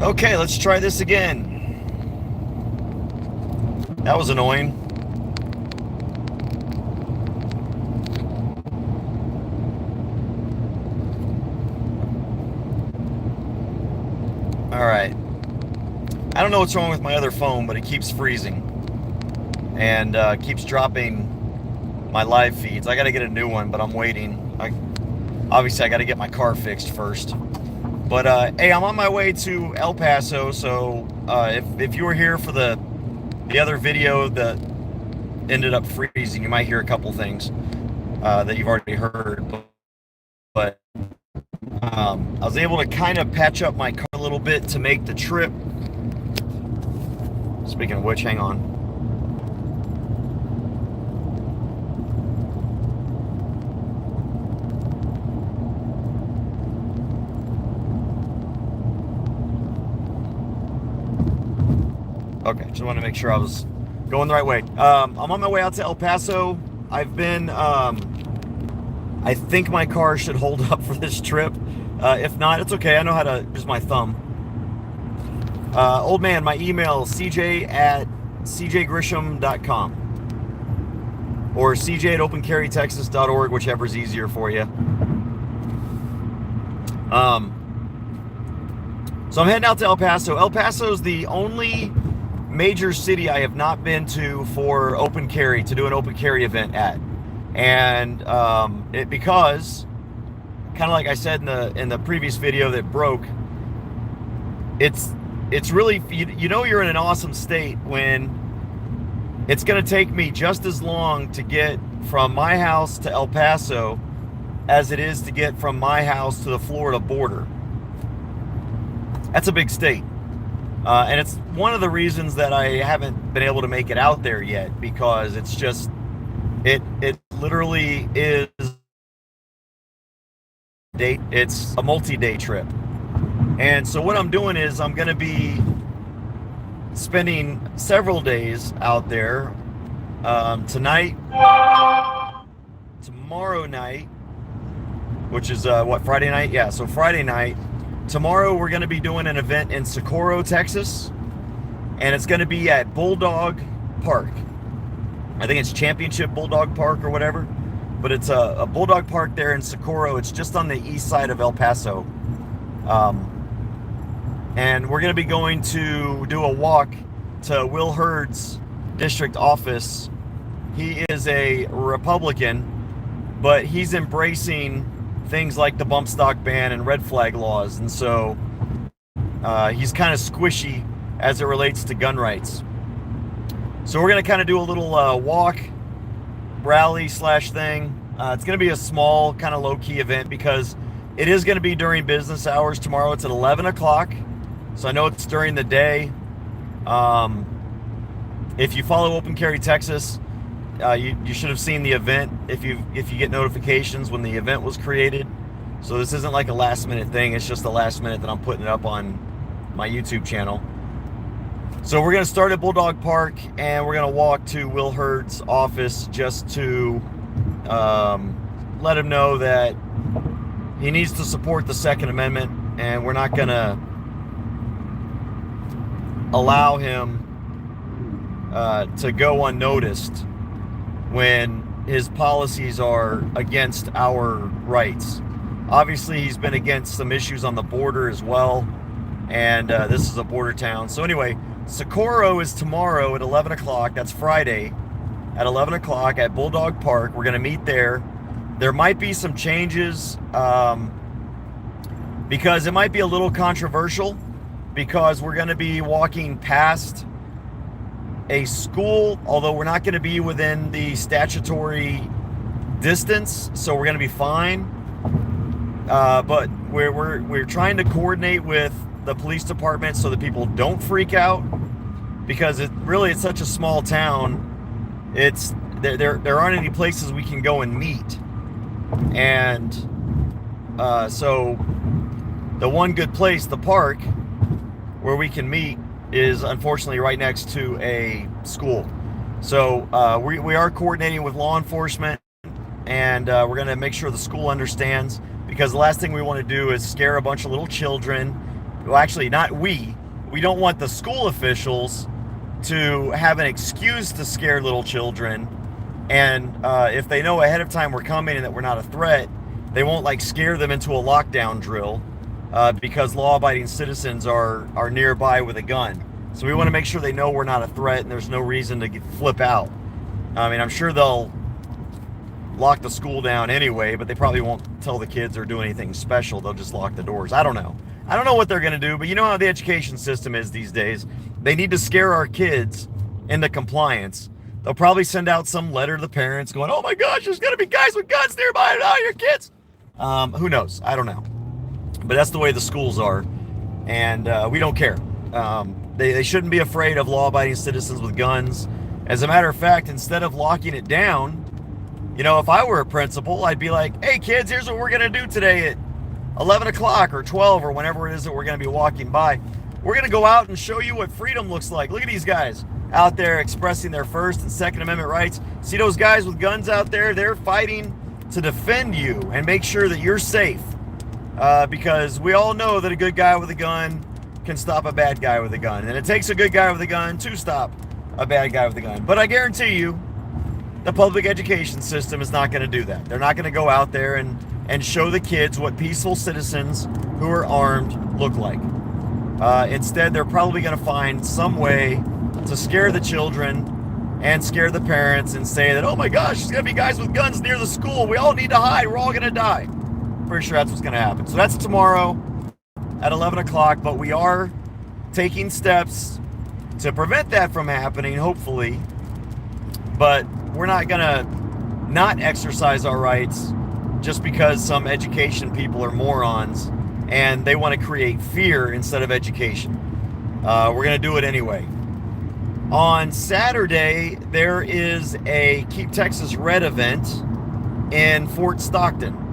Okay, let's try this again. That was annoying. All right. I don't know what's wrong with my other phone, but it keeps freezing and keeps dropping my live feeds. I got to get a new one, but I'm waiting. Obviously, I got to get my car fixed first. But hey, I'm on my way to El Paso, so if you were here for the other video that ended up freezing, you might hear a couple things that you've already heard. But I was able to kind of patch up my car a little bit to make the trip. Speaking of which, hang on. Okay, just want to make sure I was going the right way. I'm on my way out to El Paso. I've been, I think my car should hold up for this trip. If not, it's okay. I know how to use my thumb. Old man, my email, cj@cjgrisham.com or cj@opencarrytexas.org, whichever's easier for you. So I'm heading out to El Paso. El Paso is the only major city I have not been to for open carry, to do an open carry event at. And because, kind of like I said in the previous video that broke, it's really, you know, you're in an awesome state when it's going to take me just as long to get from my house to El Paso as it is to get from my house to the Florida border. That's a big state. And it's one of the reasons that I haven't been able to make it out there yet, because it's just, it literally is, it's a multi-day trip. And so what I'm doing is I'm going to be spending several days out there, tonight, tomorrow night, which is Friday night? Yeah, so Friday night. Tomorrow we're going to be doing an event in Socorro, Texas, and it's going to be at Bulldog Park. I think it's Championship Bulldog Park or whatever, but it's a Bulldog Park there in Socorro. It's just on the east side of El Paso. And we're going to be going to do a walk to Will Hurd's district office. He is a Republican, but he's embracing things like the bump stock ban and red flag laws, and so he's kind of squishy as it relates to gun rights. So we're going to kind of do a little walk rally slash thing. It's going to be a small kind of low-key event because it is going to be during business hours. Tomorrow it's at 11 o'clock, so I know it's during the day. If you follow Open Carry Texas, you should have seen the event if you get notifications when the event was created. So this isn't like a last minute thing. It's just the last minute that I'm putting it up on my YouTube channel. So we're going to start at Bulldog Park and we're going to walk to Will Hurd's office just to let him know that he needs to support the Second Amendment, and we're not going to allow him to go unnoticed when his policies are against our rights. Obviously, he's been against some issues on the border as well, and this is a border town. So anyway, Socorro is tomorrow at 11 o'clock. That's Friday at 11 o'clock at Bulldog Park. We're going to meet there. There might be some changes because it might be a little controversial, because we're going to be walking past a school, although we're not going to be within the statutory distance, so we're going to be fine. But we're trying to coordinate with the police department so that people don't freak out, because it's such a small town. It's there aren't any places we can go and meet, and so the one good place, the park, where we can meet, is unfortunately right next to a school. So we are coordinating with law enforcement, and we're going to make sure the school understands, because the last thing we want to do is scare a bunch of little children well, actually, not we. We don't want the school officials to have an excuse to scare little children. And if they know ahead of time we're coming and that we're not a threat, they won't like scare them into a lockdown drill because law-abiding citizens are nearby with a gun. So we want to make sure they know we're not a threat and there's no reason to flip out. I mean, I'm sure they'll lock the school down anyway, but they probably won't tell the kids or do anything special. They'll just lock the doors. I don't know. I don't know what they're going to do, but you know how the education system is these days. They need to scare our kids into compliance. They'll probably send out some letter to the parents going, oh my gosh, there's going to be guys with guns nearby. Oh, your kids. Who knows? I don't know. But that's the way the schools are. And we don't care. They shouldn't be afraid of law-abiding citizens with guns. As a matter of fact, instead of locking it down, you know, if I were a principal, I'd be like, hey kids, here's what we're going to do today at 11 o'clock or 12 or whenever it is that we're going to be walking by. We're going to go out and show you what freedom looks like. Look at these guys out there expressing their First and Second Amendment rights. See those guys with guns out there? They're fighting to defend you and make sure that you're safe. Because we all know that a good guy with a gun can stop a bad guy with a gun. And it takes a good guy with a gun to stop a bad guy with a gun. But I guarantee you, the public education system is not going to do that. They're not going to go out there and show the kids what peaceful citizens who are armed look like. Instead, they're probably going to find some way to scare the children and scare the parents and say that, oh my gosh, there's going to be guys with guns near the school. We all need to hide. We're all going to die. Pretty sure that's what's going to happen. So that's tomorrow at 11 o'clock, but we are taking steps to prevent that from happening, hopefully. But we're not going to not exercise our rights just because some education people are morons and they want to create fear instead of education. We're going to do it anyway. On Saturday, there is a Keep Texas Red event in Fort Stockton.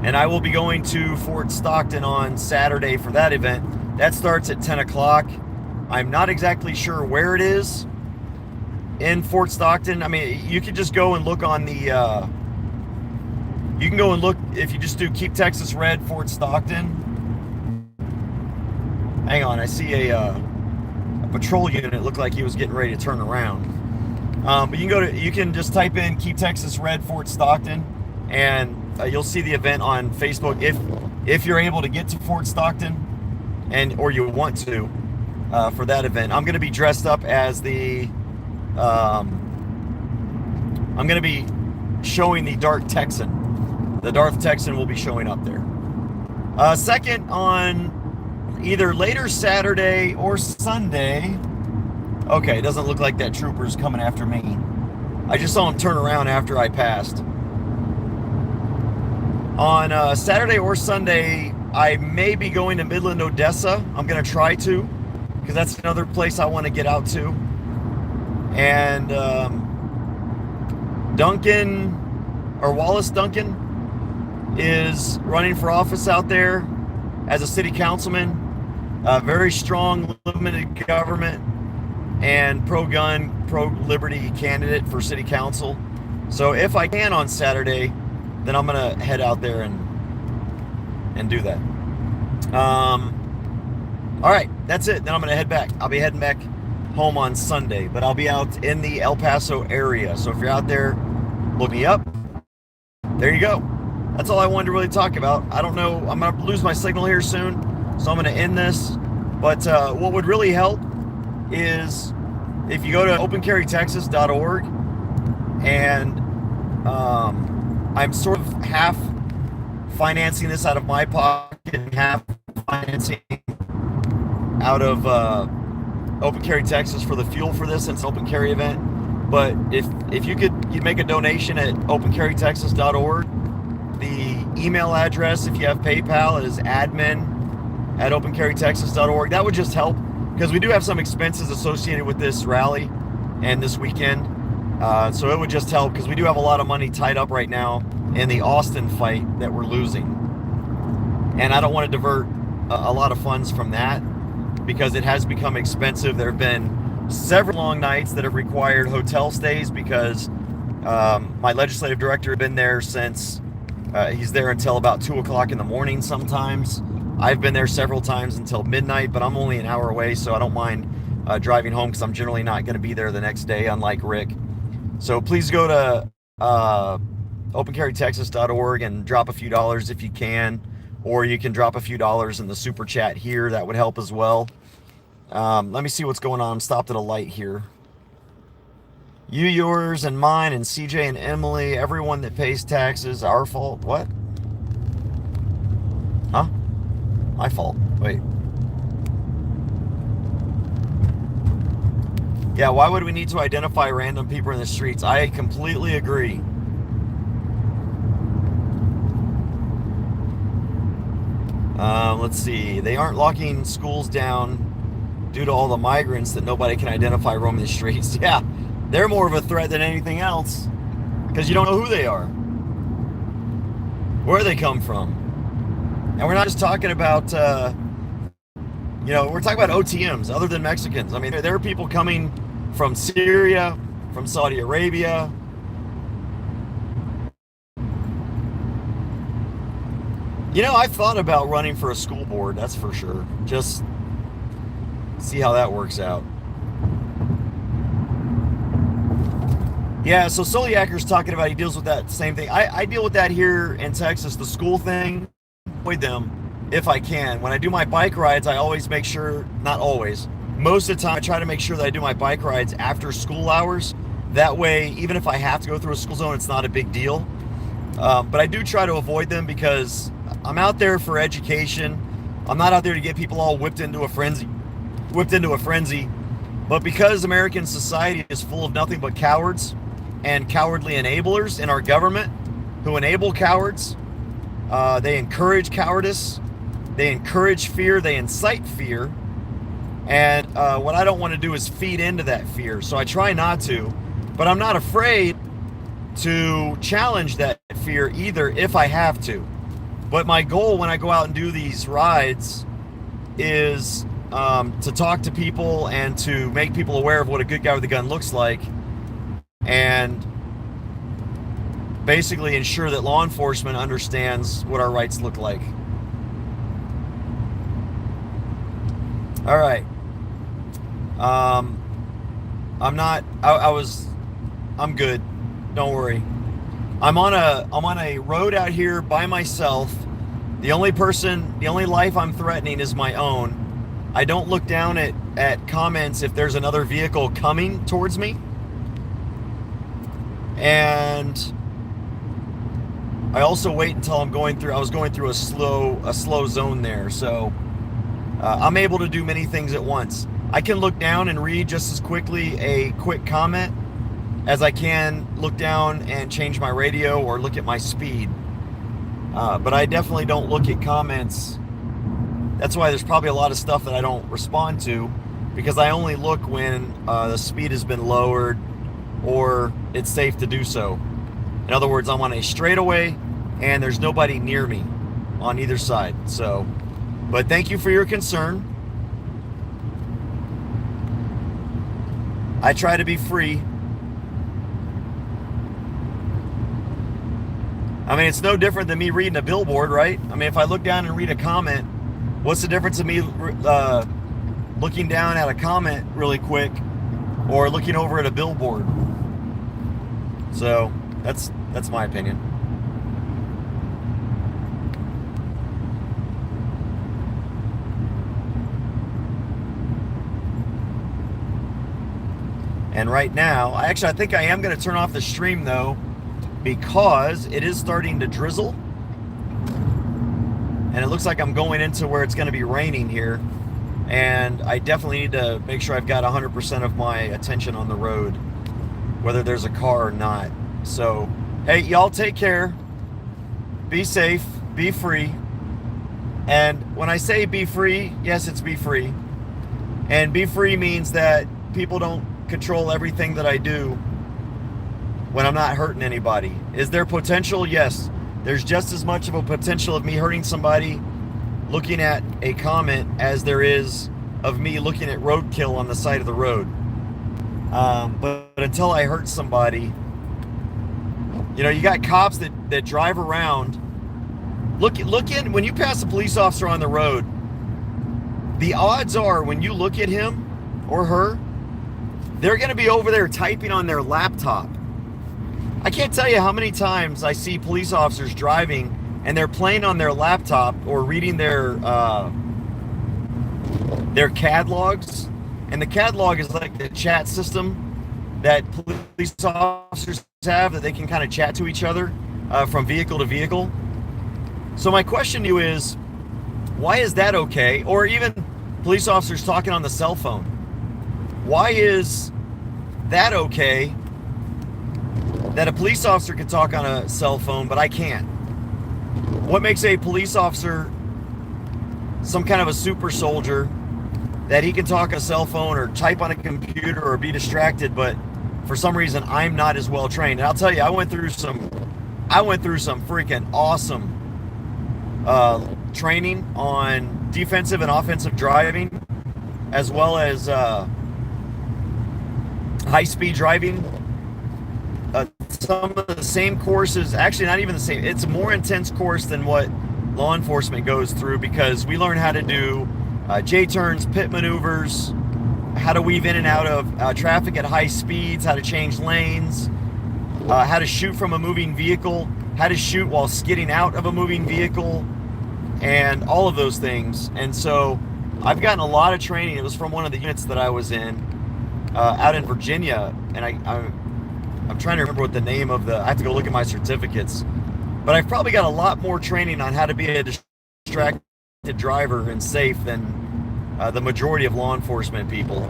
And I will be going to Fort Stockton on Saturday for that event. That starts at 10 o'clock. I'm not exactly sure where it is in Fort Stockton. I mean, you could just go and look on the, you can go and look, if you just do Keep Texas Red Fort Stockton. Hang on, I see a patrol unit. Looked like he was getting ready to turn around. But you can just type in Keep Texas Red Fort Stockton, and you'll see the event on Facebook if you're able to get to Fort Stockton, or you want to for that event. I'm going to be dressed up as the I'm going to be showing the Dark Texan. The Darth Texan will be showing up there. Second, on either later Saturday or Sunday. Okay, it doesn't look like that trooper's coming after me. I just saw him turn around after I passed. On Saturday or Sunday, I may be going to Midland, Odessa. I'm going to try to, because that's another place I want to get out to. And Wallace Duncan is running for office out there as a city councilman. A very strong limited government and pro-gun, pro-liberty candidate for city council. So if I can on Saturday, then I'm going to head out there and do that. All right, that's it. Then I'm going to head back. I'll be heading back home on Sunday, but I'll be out in the El Paso area. So if you're out there, look me up. There you go. That's all I wanted to really talk about. I don't know. I'm going to lose my signal here soon, so I'm going to end this. But what would really help is if you go to opencarrytexas.org, and I'm sort of half financing this out of my pocket and half financing out of Open Carry Texas for the fuel for this. It's an open carry event. But if you make a donation at opencarrytexas.org. The email address, if you have PayPal, is admin@opencarrytexas.org. That would just help, because we do have some expenses associated with this rally and this weekend. So it would just help, because we do have a lot of money tied up right now in the Austin fight that we're losing. And I don't want to divert a lot of funds from that, because it has become expensive. There have been several long nights that have required hotel stays, because my legislative director had been there since he's there until about 2 o'clock in the morning sometimes, I've been there several times until midnight, but I'm only an hour away, so I don't mind driving home because I'm generally not going to be there the next day, unlike Rick. So please go to opencarrytexas.org and drop a few dollars if you can, or you can drop a few dollars in the super chat here. That would help as well. Let me see what's going on. I'm stopped at a light here. You, yours, and mine, and CJ and Emily, everyone that pays taxes, our fault. What? Huh? My fault. Wait. Yeah, why would we need to identify random people in the streets? I completely agree. Let's see. They aren't locking schools down due to all the migrants that nobody can identify roaming the streets. Yeah, they're more of a threat than anything else because you don't know who they are, where they come from. And we're not just talking about, we're talking about OTMs other than Mexicans. I mean, there are people coming from Syria, from Saudi Arabia. I've thought about running for a school board, that's for sure. Just see how that works out. Yeah, so Soliaker's talking about he deals with that same thing. I deal with that here in Texas, the school thing. Avoid them if I can. When I do my bike rides, I always make sure, not always, most of the time I try to make sure that I do my bike rides after school hours. That way, even if I have to go through a school zone, it's not a big deal. But I do try to avoid them because I'm out there for education. I'm not out there to get people all whipped into a frenzy. But because American society is full of nothing but cowards and cowardly enablers in our government who enable cowards, they encourage cowardice, they encourage fear, they incite fear. And what I don't want to do is feed into that fear. So I try not to, but I'm not afraid to challenge that fear either if I have to. But my goal when I go out and do these rides is to talk to people and to make people aware of what a good guy with a gun looks like, and basically ensure that law enforcement understands what our rights look like. All right. I'm good. Don't worry. I'm on a road out here by myself. The only life I'm threatening is my own. I don't look down at comments if there's another vehicle coming towards me. And I also wait until I was going through a slow zone there. So I'm able to do many things at once. I can look down and read just as quickly a quick comment as I can look down and change my radio or look at my speed. But I definitely don't look at comments. That's why there's probably a lot of stuff that I don't respond to, because I only look when the speed has been lowered or it's safe to do so. In other words, I'm on a straightaway and there's nobody near me on either side. So, but thank you for your concern. I try to be free. I mean, it's no different than me reading a billboard, right? I mean, if I look down and read a comment, what's the difference of me looking down at a comment really quick or looking over at a billboard? So that's my opinion. And right now, I think I am going to turn off the stream though, because it is starting to drizzle. And it looks like I'm going into where it's going to be raining here. And I definitely need to make sure I've got 100% of my attention on the road, whether there's a car or not. So, hey, y'all take care. Be safe. Be free. And when I say be free, yes, it's be free. And be free means that people don't control everything that I do when I'm not hurting anybody. Is there potential? Yes. There's just as much of a potential of me hurting somebody looking at a comment as there is of me looking at roadkill on the side of the road. But until I hurt somebody, you got cops that drive around Look in when you pass a police officer on the road. The odds are when you look at him or her, they're going to be over there typing on their laptop. I can't tell you how many times I see police officers driving and they're playing on their laptop or reading their CAD logs. And the CAD log is like the chat system that police officers have that they can kind of chat to each other from vehicle to vehicle. So my question to you is, why is that okay? Or even police officers talking on the cell phone. Why is that okay that a police officer can talk on a cell phone, but I can't? What makes a police officer some kind of a super soldier that he can talk on a cell phone or type on a computer or be distracted, but for some reason I'm not as well trained? And I'll tell you, I went through some freaking awesome training on defensive and offensive driving, as well as high-speed driving. Some of the same courses, actually not even the same, it's a more intense course than what law enforcement goes through, because we learn how to do J-turns, pit maneuvers, how to weave in and out of traffic at high speeds, how to change lanes, how to shoot from a moving vehicle, how to shoot while skidding out of a moving vehicle, and all of those things. And so I've gotten a lot of training. It was from one of the units that I was in out in Virginia, and I'm trying to remember what the name of I have to go look at my certificates, but I've probably got a lot more training on how to be a distracted driver and safe than the majority of law enforcement people.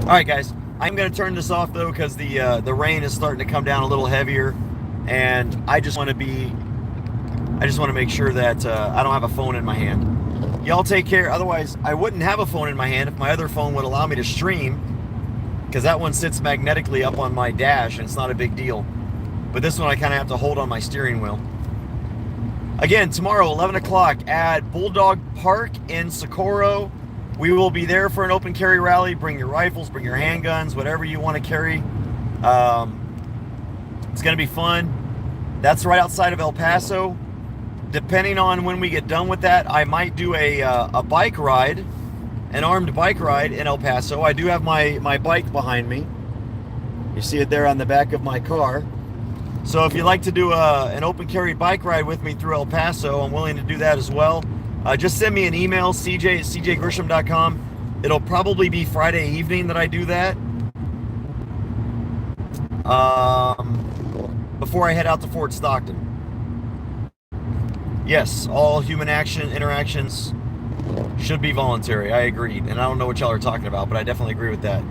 All right, guys, I'm going to turn this off though, because the rain is starting to come down a little heavier, and I just want to make sure that I don't have a phone in my hand. Y'all take care. Otherwise, I wouldn't have a phone in my hand if my other phone would allow me to stream, because that one sits magnetically up on my dash and it's not a big deal. But this one I kind of have to hold on my steering wheel. Again, tomorrow, 11 o'clock at Bulldog Park in Socorro. We will be there for an open carry rally. Bring your rifles, bring your handguns, whatever you want to carry. It's going to be fun. That's right outside of El Paso. Depending on when we get done with that, I might do a bike ride, an armed bike ride in El Paso. I do have my bike behind me. You see it there on the back of my car. So if you'd like to do an open carry bike ride with me through El Paso, I'm willing to do that as well. Just send me an email, cj@cjgrisham.com. It'll probably be Friday evening that I do that. Before I head out to Fort Stockton. Yes, all human interactions should be voluntary. I agreed. And I don't know what y'all are talking about, but I definitely agree with that.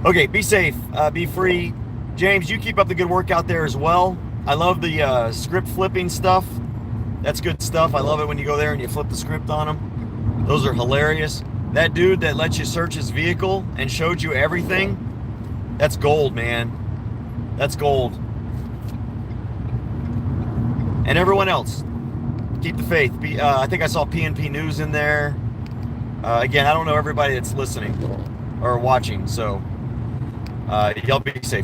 Okay, be safe, be free. James, you keep up the good work out there as well. I love the script flipping stuff. That's good stuff. I love it when you go there and you flip the script on them. Those are hilarious. That dude that lets you search his vehicle and showed you everything, that's gold, man. That's gold. And everyone else, keep the faith. I think I saw PNP News in there. Again, I don't know everybody that's listening or watching, so y'all be safe.